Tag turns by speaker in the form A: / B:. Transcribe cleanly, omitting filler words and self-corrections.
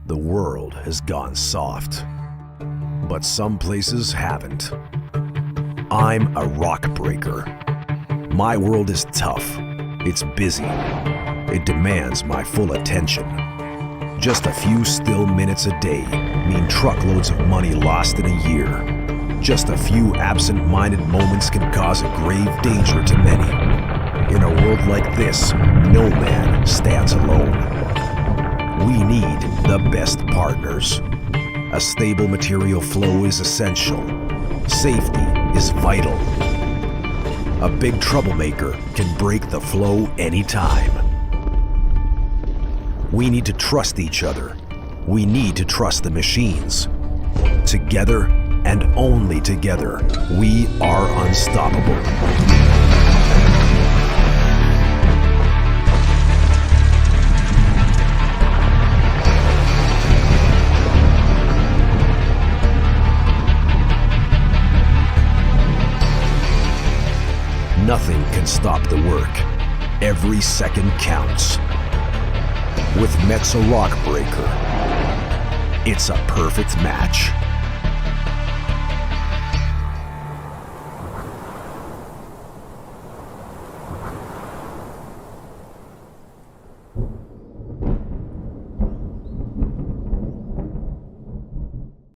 A: The world has gone soft, but some places haven't. I'm a rockbreaker. My world is tough. It's busy. It demands my full attention. Just a few still minutes a day mean truckloads of money lost in a year. Just a few absent-minded moments can cause a grave danger to many. In a world like this, no man stands alone. We need the best partners. A stable material flow is essential. Safety is vital. A big troublemaker can break the flow anytime. We need to trust each other. We need to trust the machines. Together, and only together, we are unstoppable. Nothing can stop the work. Every second counts. With Met's a rockbreaker, it's a perfect match.